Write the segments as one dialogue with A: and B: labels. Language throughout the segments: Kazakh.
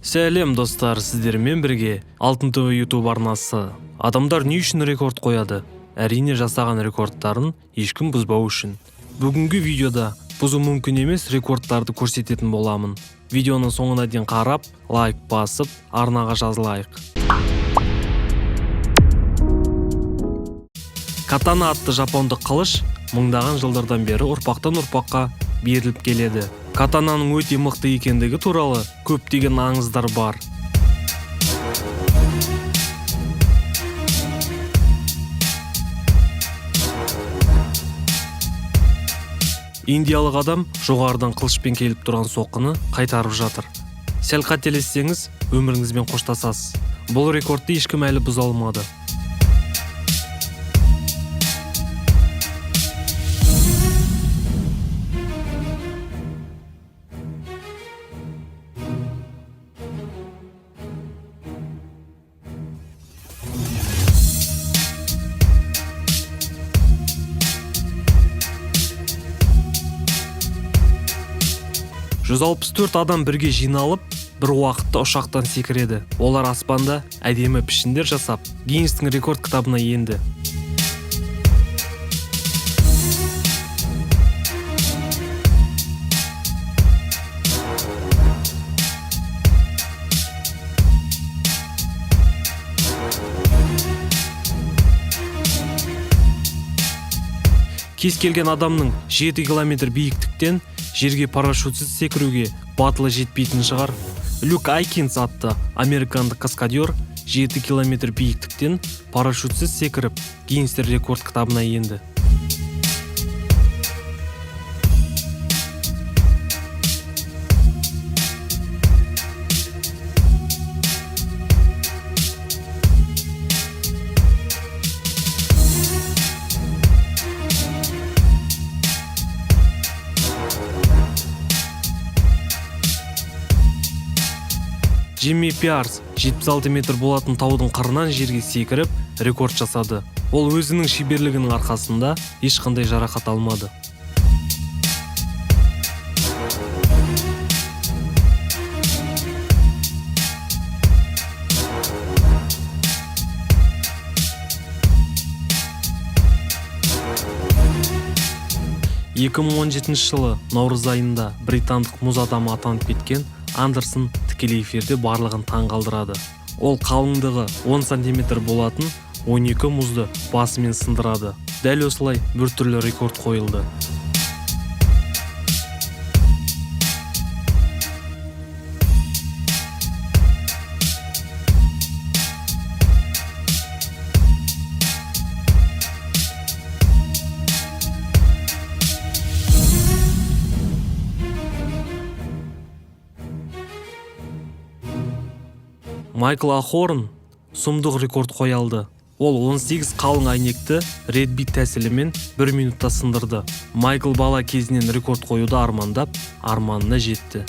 A: Сәлем достар, сіздермен бірге Алтын ТВ YouTube арнасы. Адамдар не үшін рекорд қояды? Әрине жасаған рекордтарын ешкім бұзбау үшін. Бүгінгі видеода бұзу мүмкін емес рекордтарды көрсететін боламын. Видеоны соңына дейін қарап, лайк басып, арнаға жазылайық. Катана атты жапондық қылыш мыңдаған жылдардан бері ұрпақтан ұрпаққа беріліп келеді. Катананың өте мықты екендігі туралы көптеген аңыздар бар. Индиялық адам жоғарыдан қылышпен келіп тұрған соққыны қайтарып жатыр. Сәл қателессеңіз, өміріңізбен қоштасасыз. Бұл рекордты ешкім әлі бұза алмады. Жүз 64 адам бірге жиналып, бір уақытта ұшақтан секіреді. Олар аспанда әдемі пішіндер жасап, Гиннестің рекорд кітабына енді. Кез келген адамның 7 километр биіктіктен жерге парашютсіз секіруге батылы жетпейтін шығар. Люк Айкинс атты американдық каскадер 7 километр биіктіктен парашютсіз секіріп, Гиннестер рекорд кітабына енді. Джимми Пиарс 76 метр болатын таудың қырынан жерге секіріп, рекорд жасады. Ол өзінің шеберлігінің арқасында ешқандай жарақат алмады. жылы наурыз айында британдық мұз адамы атанып кеткен Андерсон тікелей эфирде барлығын таң қалдырады. Ол қалыңдығы 10 см болатын 12 мұзды басымен сындырады. Дәл осылай бір түрлі рекорд қойылды. Майкл Ахорн сұмдық рекорд қоя алды. Ол 18 қалың әйнекті редбит тәсілімен 1 минутта сындырды. Майкл бала кезінен рекорд қоюды армандап, арманына жетті.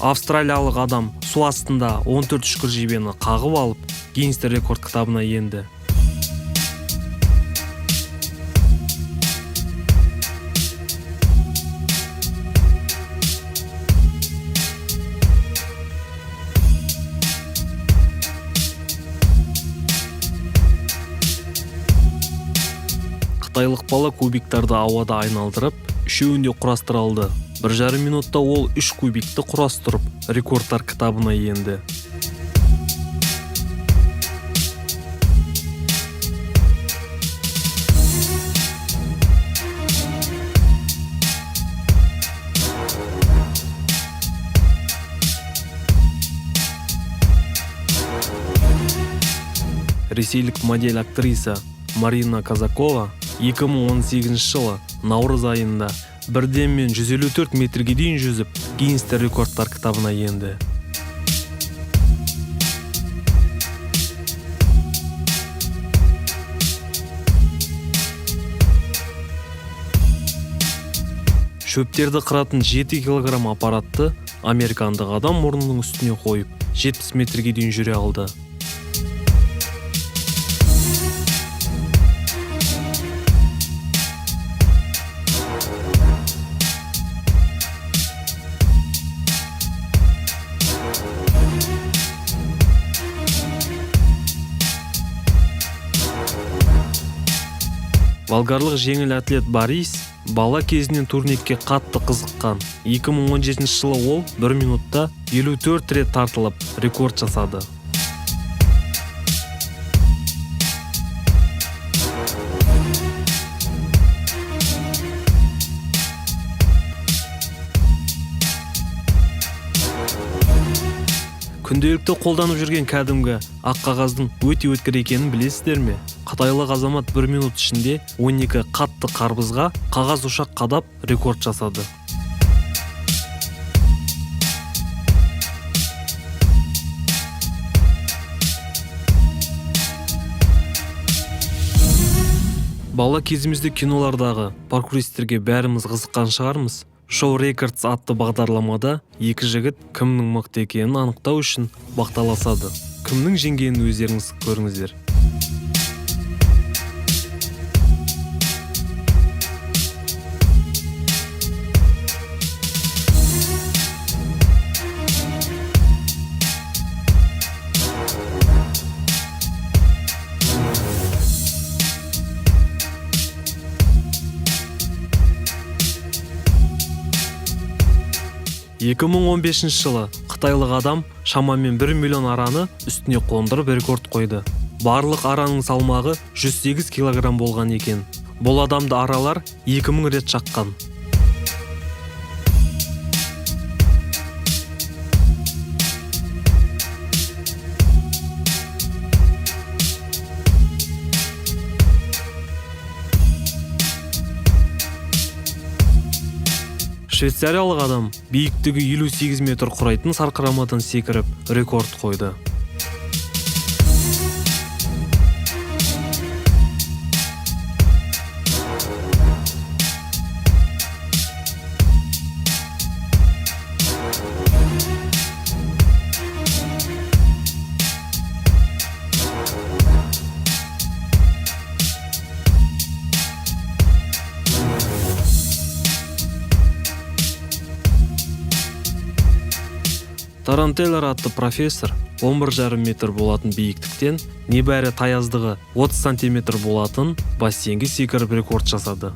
A: Австралиялық адам су астында 14 үшкір жебені қағып алып, Гиннестер рекорд кітабына енді. Қытайлық бала кубиктарды ауада айналдырып, үшеуінде құрастыра алды. 1,5 минутта ол 3 кубикті құрастырып, рекордтар кітабына енді. Ресейлік модель актриса Марина Казакова 2018 жылы наурыз айында бірденмен 154 метрге дейін жүзіп, Гиннестер рекордтар кітабына енді. Шөптерді қыратын 7 килограмм аппаратты американдық адам мұрнының үстіне қойып 70 метрге дейін жүре алды. Болгарлық жеңіл атлет Борис бала кезінен турникке қатты қызыққан. 2017 жылы ол 1 минутта 54 рет тартылып, рекорд жасады. Күнделікті қолданып жүрген кәдімгі ақ қағаздың өте өткір екенін білесіздер ме? Қытайлық азамат 1 минут ішінде 12 қатты қарбызға қағаз ошақ қадап рекорд жасады. Бала кезімізде кинолардағы паркуристерге бәріміз қызыққан шығармыз. Show Records атты бағдарламада екі жігіт кімнің мықты екенін анықтау үшін бақталасады. Кімнің жеңгенін өздеріңіз көріңіздер. Екі 2015 жылы қытайлық адам шамамен 1 миллион араны үстіне қондырып рекорд қойды. Барлық араның салмағы 108 килограмм болған екен. Бұл адамды аралар 2000 рет шаққан. Швейцариялық адам биіктігі 58 метр құрайтын сарқырамадан секіріп рекорд қойды. Тарантеллер атты профессор 11,5 метр болатын биіктіктен небәрі таяздығы 30 сантиметр болатын бассейнге секіріп рекорд жасады.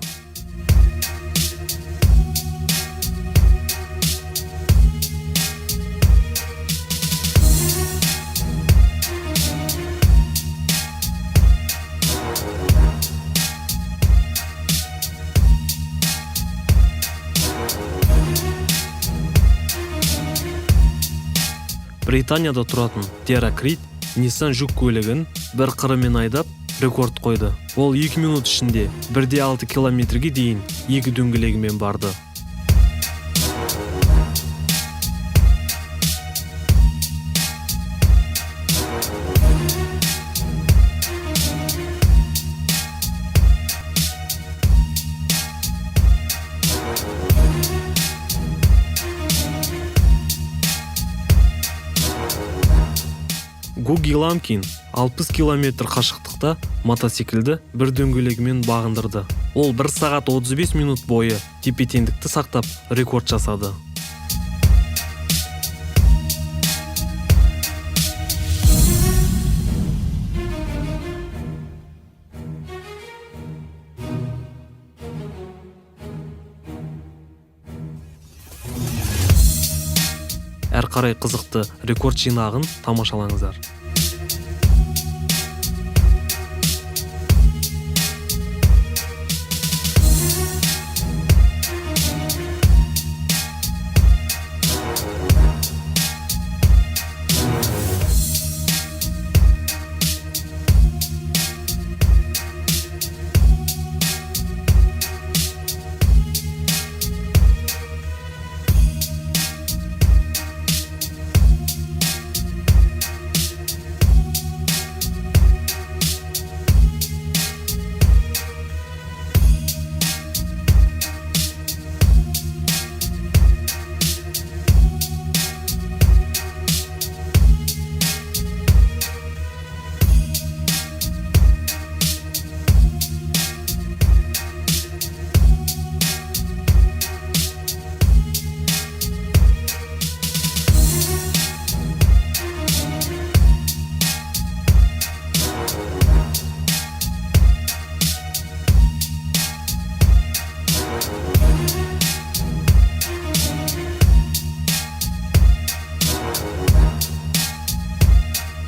A: Британияда тұратын Тера Крид Nissan жүк көлігін бір қырымен айдап рекорд қойды. Ол 2 минут ішінде 1,6 километрге дейін екі дөңгелегімен барды. Гуги Ламкин 60 километр қашықтықта мотоциклді бір дөңгелегімен бағындырды. Ол 1 сағат 35 минут бойы тепе-теңдікті сақтап рекорд жасады. Әр қарай қызықты рекорд жинағын тамашалаңыздар.